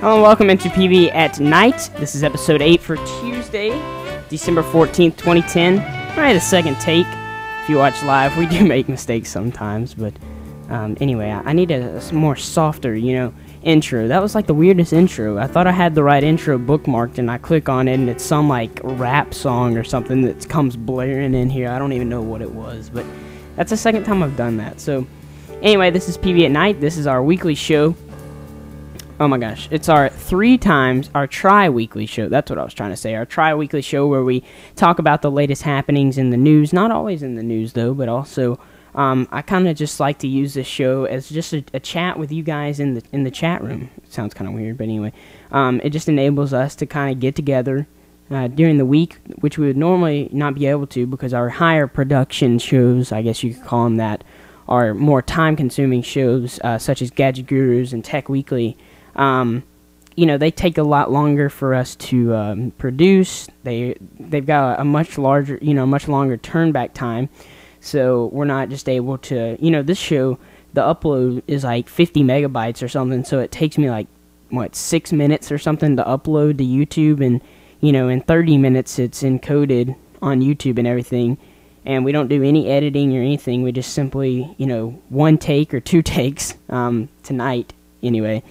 Hello and welcome into PB at Night. This is episode 8 for Tuesday, December 14th, 2010. I had a second take. If you watch live, we do make mistakes sometimes, but anyway, I need a more softer, intro. That was like the weirdest intro. I thought I had the right intro bookmarked, and I click on it, and it's some like rap song or something that comes blaring in here. I don't even know what it was, but that's the second time I've done that. So anyway, this is PB at Night. This is our weekly show. Oh my gosh, it's our tri-weekly show. That's what I was trying to say. Our tri-weekly show where we talk about the latest happenings in the news. Not always in the news, though, but also I kind of just like to use this show as just a chat with you guys in the chat room. It sounds kind of weird, but anyway. It just enables us to kind of get together during the week, which we would normally not be able to because our higher production shows, I guess you could call them that, are more time-consuming shows such as Gadget Gurus and Tech Weekly. They take a lot longer for us to produce. They've got a much longer turn-back time, so we're not just able to, this show, the upload is like 50 megabytes or something, so it takes me like, 6 minutes or something to upload to YouTube, and, in 30 minutes it's encoded on YouTube and everything, and we don't do any editing or anything. We just simply, one take or two takes, tonight, anyway.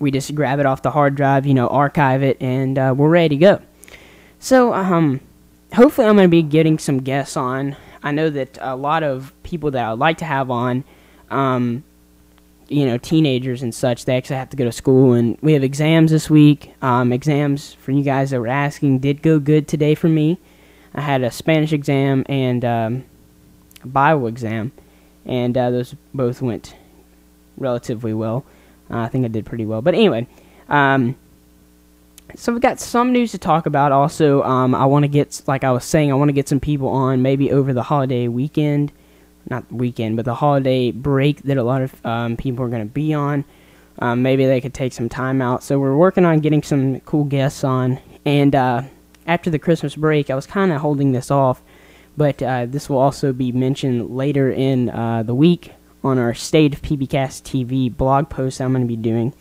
We just grab it off the hard drive, archive it, and we're ready to go. So, hopefully I'm going to be getting some guests on. I know that a lot of people that I'd like to have on, teenagers and such, they actually have to go to school, and we have exams this week. Exams, for you guys that were asking, did go good today for me. I had a Spanish exam and a Bible exam, and those both went relatively well. I think I did pretty well. But anyway, so we've got some news to talk about. Also, I want to get, like I was saying, I want to get some people on maybe over the holiday weekend. Not weekend, but the holiday break that a lot of people are going to be on. Maybe they could take some time out. So we're working on getting some cool guests on. And after the Christmas break, I was kind of holding this off. But this will also be mentioned later in the week on our State of pbcasttv blog post I'm going to be doing,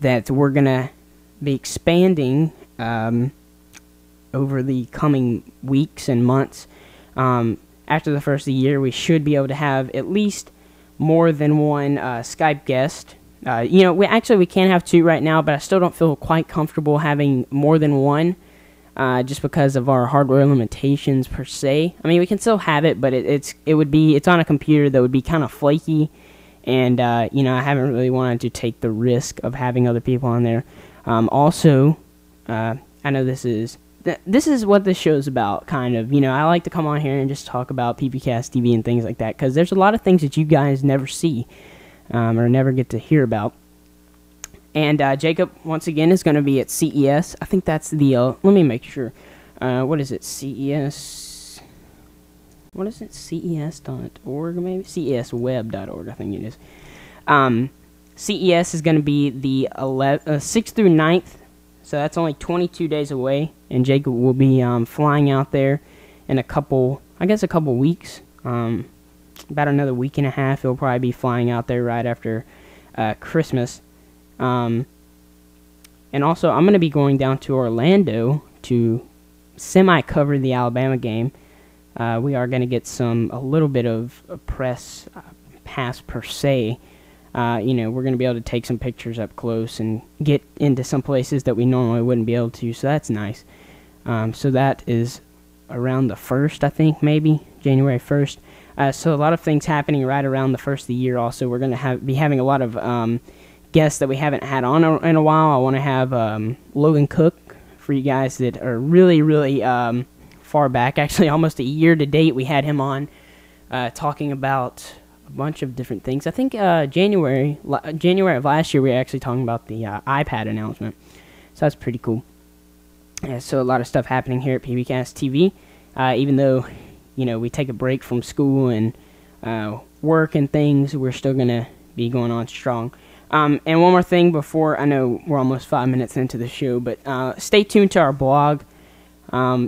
that we're going to be expanding over the coming weeks and months. After the first of the year, we should be able to have at least more than one Skype guest. We can't have two right now, but I still don't feel quite comfortable having more than one. Just because of our hardware limitations per se. I mean, we can still have it, but it's on a computer that would be kind of flaky, and I haven't really wanted to take the risk of having other people on there. Also, I know this is what this show's about, kind of. I like to come on here and just talk about pbcasttv and things like that, because there's a lot of things that you guys never see or never get to hear about. And Jacob, once again, is going to be at CES. I think that's the, let me make sure. What is it? CES. What is it? CES.org, maybe? CESweb.org, I think it is. CES is going to be the 6th through 9th. So that's only 22 days away. And Jacob will be flying out there in a couple weeks. About another week and a half. He'll probably be flying out there right after Christmas. And also, I'm going to be going down to Orlando to semi-cover the Alabama game. We are going to get a little bit of a press pass per se. We're going to be able to take some pictures up close and get into some places that we normally wouldn't be able to, so that's nice. So that is around the 1st, I think, maybe, January 1st. So a lot of things happening right around the 1st of the year also. We're going to be having a lot of guests that we haven't had on in a while. I want to have Logan Cook for you guys that are really, really far back. Actually, almost a year to date, we had him on talking about a bunch of different things. I think January of last year, we were actually talking about the iPad announcement. So that's pretty cool. Yeah, so a lot of stuff happening here at pbcasttv. Even though, we take a break from school and work and things, we're still going to be going on strong. And one more thing before, I know we're almost 5 minutes into the show, but stay tuned to our blog.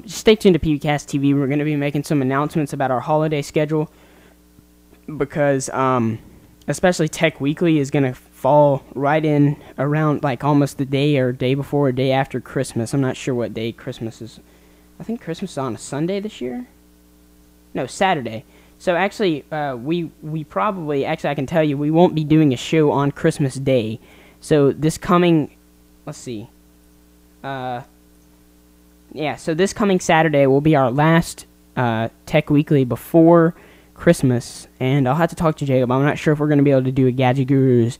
Stay tuned to pbcasttv. We're going to be making some announcements about our holiday schedule because especially Tech Weekly, is going to fall right in around like almost the day or day before or day after Christmas. I'm not sure what day Christmas is. I think Christmas is on a Sunday this year. No, Saturday. So actually, we probably, actually I can tell you, we won't be doing a show on Christmas Day. So this coming, let's see. Yeah, so this coming Saturday will be our last Tech Weekly before Christmas. And I'll have to talk to Jacob. I'm not sure if we're going to be able to do a Gadget Gurus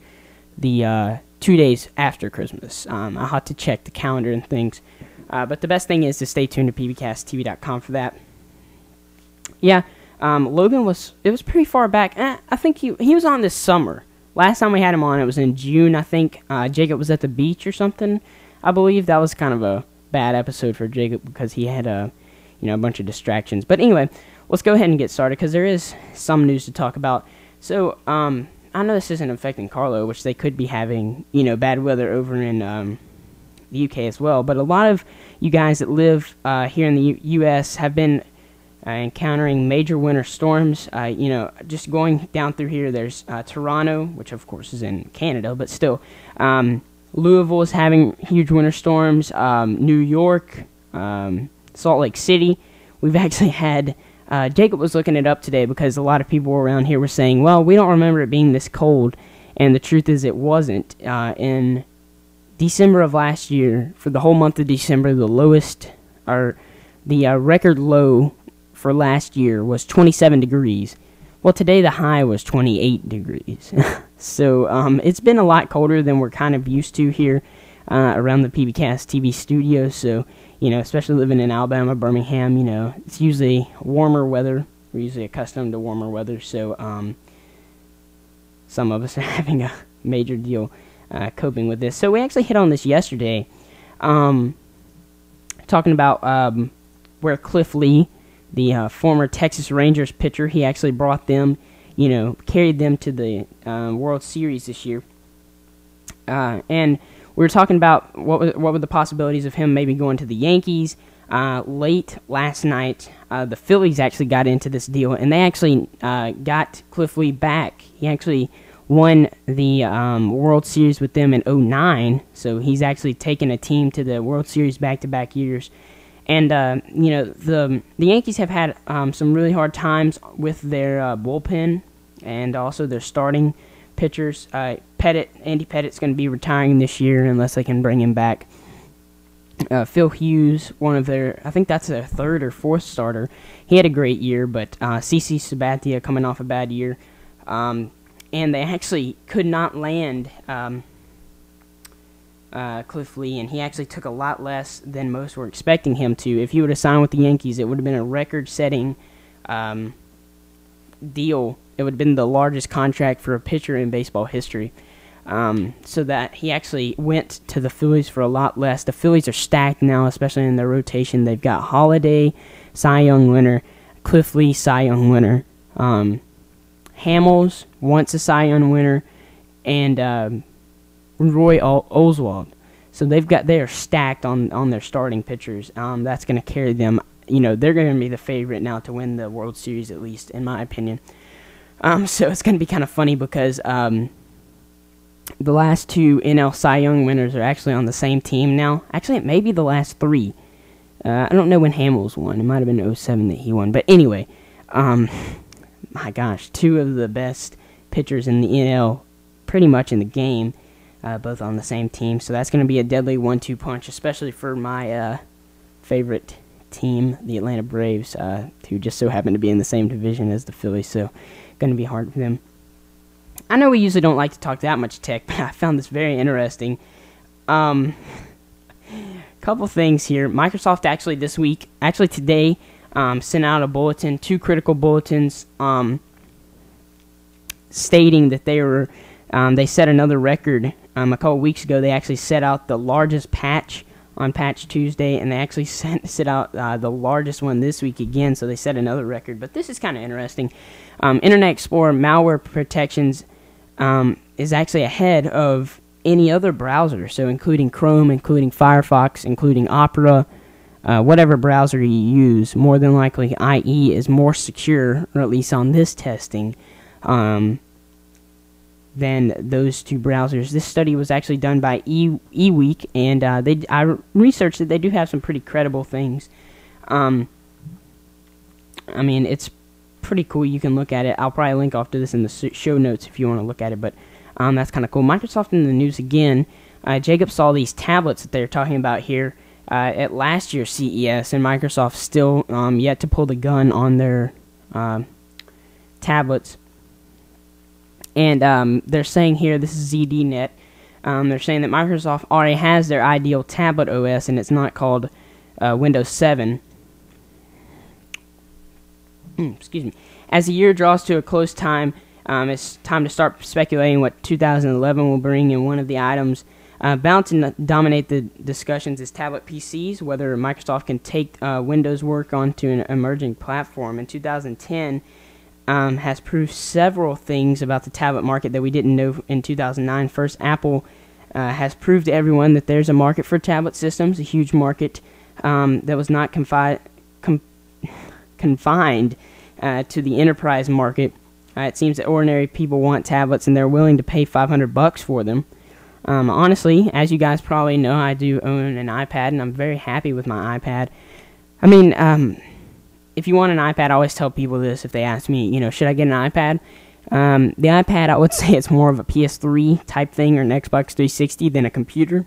the 2 days after Christmas. I'll have to check the calendar and things. But the best thing is to stay tuned to pbcasttv.com for that. Yeah, Logan it was pretty far back. I think he was on this summer. Last time we had him on, it was in June, I think. Jacob was at the beach or something, I believe. That was kind of a bad episode for Jacob because he had a bunch of distractions. But anyway, let's go ahead and get started because there is some news to talk about. So, I know this isn't affecting Carlo, which they could be having, bad weather over in the UK as well. But a lot of you guys that live here in the U.S. have been encountering major winter storms. Just going down through here, there's Toronto, which of course is in Canada, but still. Louisville is having huge winter storms. New York, Salt Lake City. We've actually had, Jacob was looking it up today because a lot of people around here were saying, well, we don't remember it being this cold. And the truth is it wasn't. In December of last year, for the whole month of December, the record low for last year was 27 degrees. Well, today the high was 28 degrees. So it's been a lot colder than we're kind of used to here around the PBcast TV studio. So, especially living in Alabama, Birmingham, it's usually warmer weather. We're usually accustomed to warmer weather. So some of us are having a major deal coping with this. So we actually hit on this yesterday, talking about where Cliff Lee, the former Texas Rangers pitcher, he actually brought them, carried them to the World Series this year. And we were talking about what were the possibilities of him maybe going to the Yankees. Late last night, the Phillies actually got into this deal, and they actually got Cliff Lee back. He actually won the World Series with them in 2009, so he's actually taken a team to the World Series back-to-back years. And, the Yankees have had some really hard times with their bullpen and also their starting pitchers. Andy Pettit's going to be retiring this year unless they can bring him back. Phil Hughes, one of their, I think that's their third or fourth starter. He had a great year, but CC Sabathia coming off a bad year. And they actually could not land Cliff Lee, and he actually took a lot less than most were expecting him to. If he would have signed with the Yankees, it would have been a record-setting deal. It would have been the largest contract for a pitcher in baseball history. So that he actually went to the Phillies for a lot less. The Phillies are stacked now, especially in their rotation. They've got Holiday, Cy Young winner, Cliff Lee, Cy Young winner, Hamels, once a Cy Young winner, and Roy Oswald. So they are stacked on their starting pitchers. That's going to carry them. They're going to be the favorite now to win the World Series, at least in my opinion. So it's going to be kind of funny because the last two NL Cy Young winners are actually on the same team now. Actually, it may be the last three. I don't know when Hamels won. It might have been 2007 that he won. But anyway, my gosh, two of the best pitchers in the NL pretty much in the game, both on the same team. So that's going to be a deadly 1-2 punch, especially for my favorite team, the Atlanta Braves, who just so happen to be in the same division as the Phillies. So going to be hard for them. I know we usually don't like to talk that much tech, but I found this very interesting. Couple things here. Microsoft actually today, sent out a bulletin, two critical bulletins, stating that they set another record. A couple weeks ago, they actually set out the largest patch on Patch Tuesday, and they actually set out the largest one this week again, so they set another record. But this is kind of interesting. Internet Explorer malware protections is actually ahead of any other browser, so including Chrome, including Firefox, including Opera, whatever browser you use. More than likely, IE is more secure, or at least on this testing, than those two browsers. This study was actually done by eWeek, and I researched it. They do have some pretty credible things. I mean, it's pretty cool. You can look at it. I'll probably link off to this in the show notes if you want to look at it, but that's kind of cool. Microsoft in the news again. Jacob saw these tablets that they're talking about here at last year's CES, and Microsoft still yet to pull the gun on their tablets. And they're saying here, this is ZDNet, they're saying that Microsoft already has their ideal tablet OS, and it's not called Windows 7. Excuse me. As the year draws to a close time, it's time to start speculating what 2011 will bring, and one of the items bound to dominate the discussions is tablet PCs, whether Microsoft can take Windows work onto an emerging platform. In 2010, has proved several things about the tablet market that we didn't know in 2009. First, Apple has proved to everyone that there's a market for tablet systems, a huge market that was not confined to the enterprise market. It seems that ordinary people want tablets, and they're willing to pay $500 for them. Honestly, as you guys probably know, I do own an iPad, and I'm very happy with my iPad. I mean, if you want an iPad, I always tell people this if they ask me, you know, should I get an iPad? The iPad, I would say it's more of a PS3 type thing or an Xbox 360 than a computer.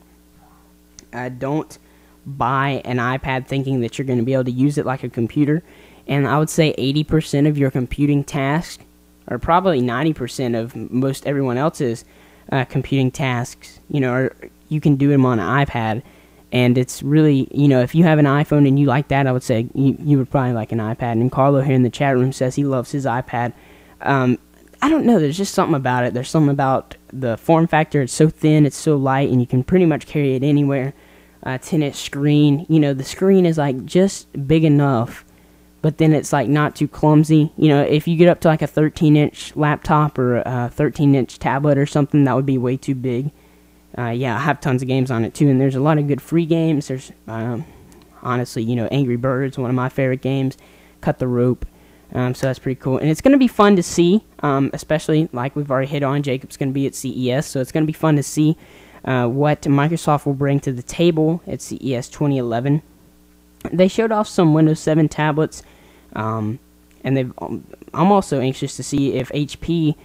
Don't buy an iPad thinking that you're going to be able to use it like a computer. And I would say 80% of your computing tasks, or probably 90% of most everyone else's computing tasks, you know, you can do them on an iPad. And it's really, you know, if you have an iPhone and you like that, I would say you would probably like an iPad. And Carlo here in the chat room says he loves his iPad. I don't know, there's just something about it. There's something about the form factor. It's so thin, it's so light, and you can pretty much carry it anywhere. 10-inch screen, you know, the screen is like just big enough, but then it's like not too clumsy. You know, if you get up to like a 13-inch laptop or a 13-inch tablet or something, that would be way too big. Yeah, I have tons of games on it too, and there's a lot of good free games. There's, honestly, you know, Angry Birds, one of my favorite games, Cut the Rope, so that's pretty cool. And it's going to be fun to see, especially, like we've already hit on, Jacob's going to be at CES, so it's going to be fun to see what Microsoft will bring to the table at CES 2011. They showed off some Windows 7 tablets, and I'm also anxious to see if HP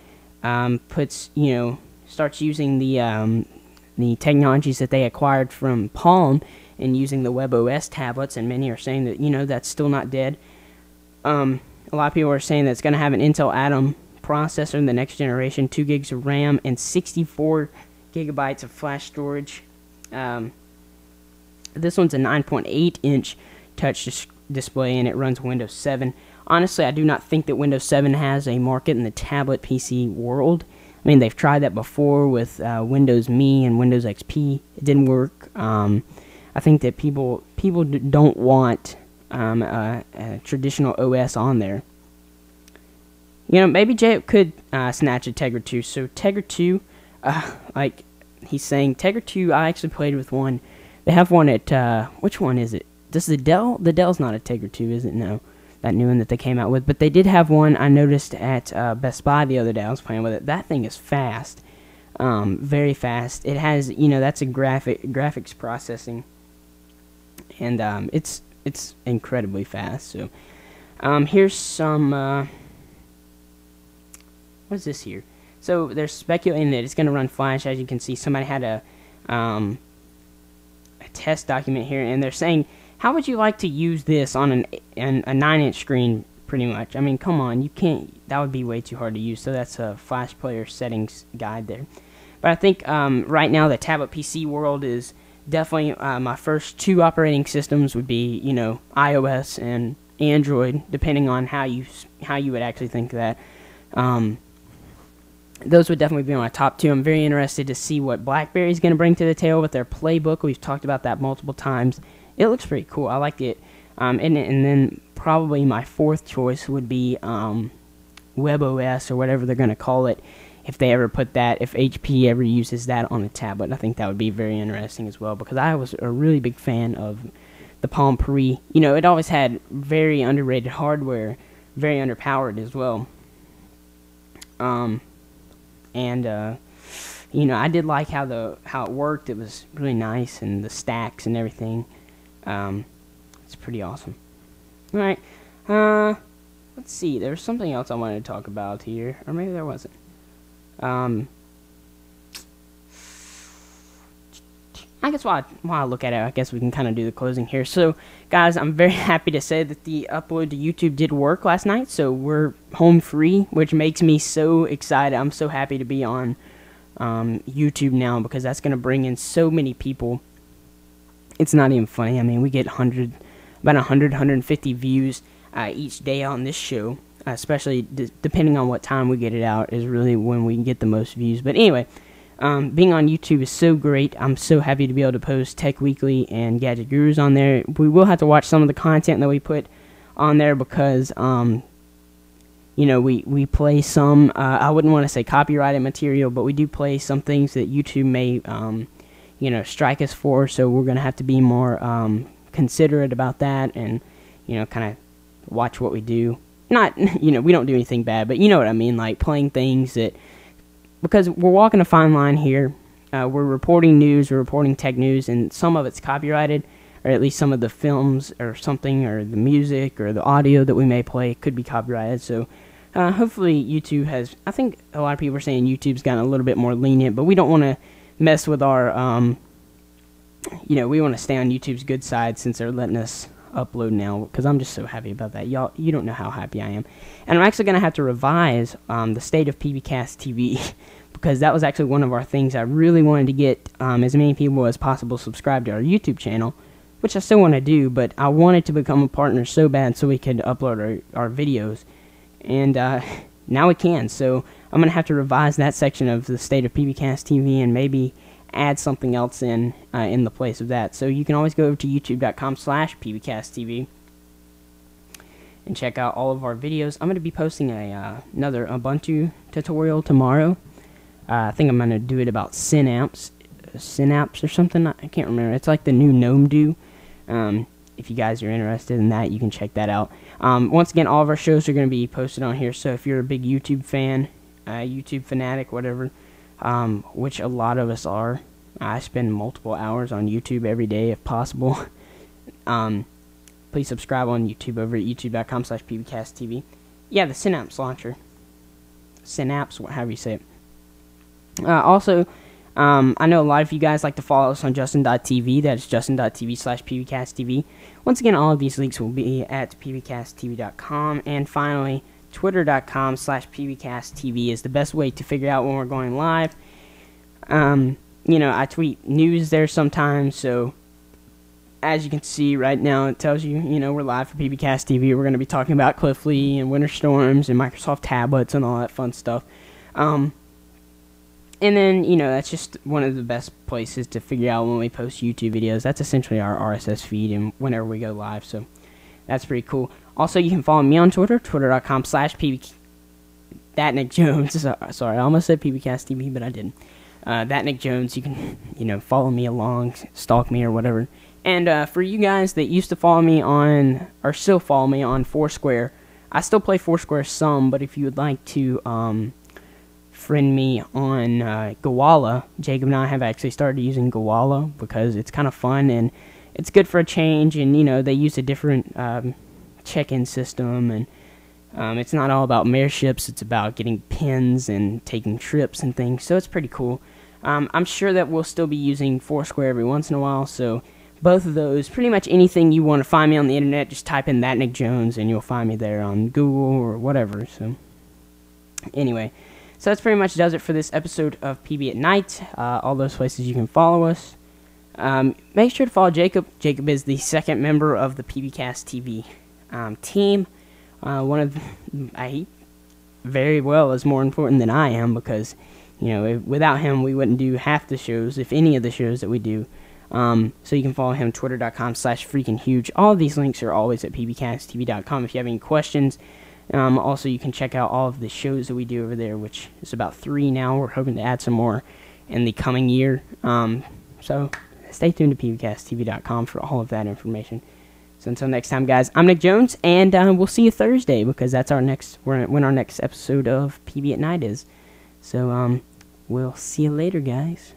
starts using the technologies that they acquired from Palm and using the WebOS tablets, and many are saying that, you know, that's still not dead. A lot of people are saying that it's going to have an Intel Atom processor in the next generation, 2 gigs of RAM, and 64 gigabytes of flash storage. This one's a 9.8-inch touch display, and it runs Windows 7. Honestly, I do not think that Windows 7 has a market in the tablet PC world. I mean, they've tried that before with Windows Me and Windows XP. It didn't work. I think that people don't want a traditional OS on there. You know, maybe Jay could snatch a Tegra 2. So Tegra 2, like he's saying, Tegra 2, I actually played with one. They have one at, which one is it? This is the Dell? The Dell's not a Tegra 2, is it? No. That new one that they came out with. But they did have one I noticed at Best Buy the other day. I was playing with it. That thing is fast. Very fast. It has, you know, that's a graphics processing. And it's incredibly fast. So here's some, what is this here? So they're speculating that it's going to run Flash. As you can see, somebody had a test document here, and they're saying, how would you like to use this on a 9-inch screen, pretty much? I mean, come on, you can't, that would be way too hard to use, so that's a Flash player settings guide there. But I think right now the tablet PC world is definitely, my first 2 operating systems would be, you know, iOS and Android, depending on how you would actually think that. Those would definitely be my top 2. I'm very interested to see what BlackBerry's going to bring to the table with their Playbook. We've talked about that multiple times. It looks pretty cool. I like it. And then probably my 4th choice would be WebOS, or whatever they're going to call it, if they ever put that, if HP ever uses that on a tablet. I think that would be very interesting as well, because I was a really big fan of the Palm Pre. You know, it always had very underrated hardware, very underpowered as well. and I did like how it worked. It was really nice, and the stacks and everything. It's pretty awesome. All right, let's see. There's something else I wanted to talk about here, or maybe there wasn't. I guess while I look at it, I guess we can kind of do the closing here. So, guys, I'm very happy to say that the upload to YouTube did work last night. So we're home free, which makes me so excited. I'm so happy to be on YouTube now, because that's going to bring in so many people. It's not even funny. I mean, we get about 150 views each day on this show, especially depending on what time we get it out is really when we can get the most views. But anyway, being on YouTube is so great. I'm so happy to be able to post Tech Weekly and Gadget Gurus on there. We will have to watch some of the content that we put on there, because we play some, I wouldn't want to say copyrighted material, but we do play some things that YouTube may, strike us for, so we're going to have to be more considerate about that, and, kind of watch what we do. Not, we don't do anything bad, but you know what I mean, like playing things that, because we're walking a fine line here. We're reporting news, we're reporting tech news, and some of it's copyrighted, or at least some of the films or something, or the music or the audio that we may play could be copyrighted. So hopefully YouTube has, I think a lot of people are saying YouTube's gotten a little bit more lenient, but we don't want to mess with our, we want to stay on YouTube's good side since they're letting us upload now, because I'm just so happy about that. Y'all, you don't know how happy I am. And I'm actually going to have to revise the state of pbcasttv, because that was actually one of our things. I really wanted to get as many people as possible subscribed to our YouTube channel, which I still want to do, but I wanted to become a partner so bad so we could upload our videos, and now we can. So I'm going to have to revise that section of the state of pbcasttv and maybe add something else in the place of that. So you can always go over to youtube.com/pbcasttv and check out all of our videos. I'm going to be posting another Ubuntu tutorial tomorrow. I think I'm going to do it about Synapse or something. I can't remember. It's like the new GNOME do. If you guys are interested in that, you can check that out. Once again, all of our shows are going to be posted on here, so if you're a big YouTube fan, YouTube fanatic, whatever, which a lot of us are, I spend multiple hours on YouTube every day if possible. Please subscribe on YouTube over at youtube.com/pbcasttv. Yeah, the Synapse launcher. Synapse, however you say it. Also, I know a lot of you guys like to follow us on justin.tv. That is justin.tv/pbcasttv. Once again, all of these links will be at pbcasttv.com. And finally, twitter.com/pbcasttv is the best way to figure out when we're going live. I tweet news there sometimes, so as you can see right now, it tells you, we're live for PBcast TV. We're going to be talking about Cliff Lee and winter storms and Microsoft tablets and all that fun stuff. And then, that's just one of the best places to figure out when we post YouTube videos. That's essentially our RSS feed and whenever we go live, so that's pretty cool. Also, you can follow me on Twitter, twitter.com/pb. That Nick Jones. Sorry, I almost said PBcast TV, but I didn't. That Nick Jones. You can, follow me along, stalk me or whatever. And for you guys that used to follow me on, or still follow me on Foursquare, I still play Foursquare some, but if you would like to friend me on Gowalla, Jacob and I have actually started using Gowalla because it's kind of fun and it's good for a change, and they use a different check-in system, and it's not all about mayorships, it's about getting pins and taking trips and things, so it's pretty cool. I'm sure that we'll still be using Foursquare every once in a while, so both of those, pretty much anything you want to find me on the internet, just type in That Nick Jones and you'll find me there on Google or whatever. So anyway, so that's pretty much does it for this episode of PB at Night. All those places you can follow us. Make sure to follow Jacob. Jacob is the second member of the PBcast TV team. He very well is more important than I am, because without him we wouldn't do half the shows, if any of the shows that we do. So you can follow him, twitter.com/freakinghuge. All of these links are always at pbcasttv.com if you have any questions. Also, you can check out all of the shows that we do over there, which is about 3 now. We're hoping to add some more in the coming year. So stay tuned to pbcasttv.com for all of that information. So until next time, guys, I'm Nick Jones, and we'll see you Thursday, because that's when our next episode of PB at Night is. So, we'll see you later, guys.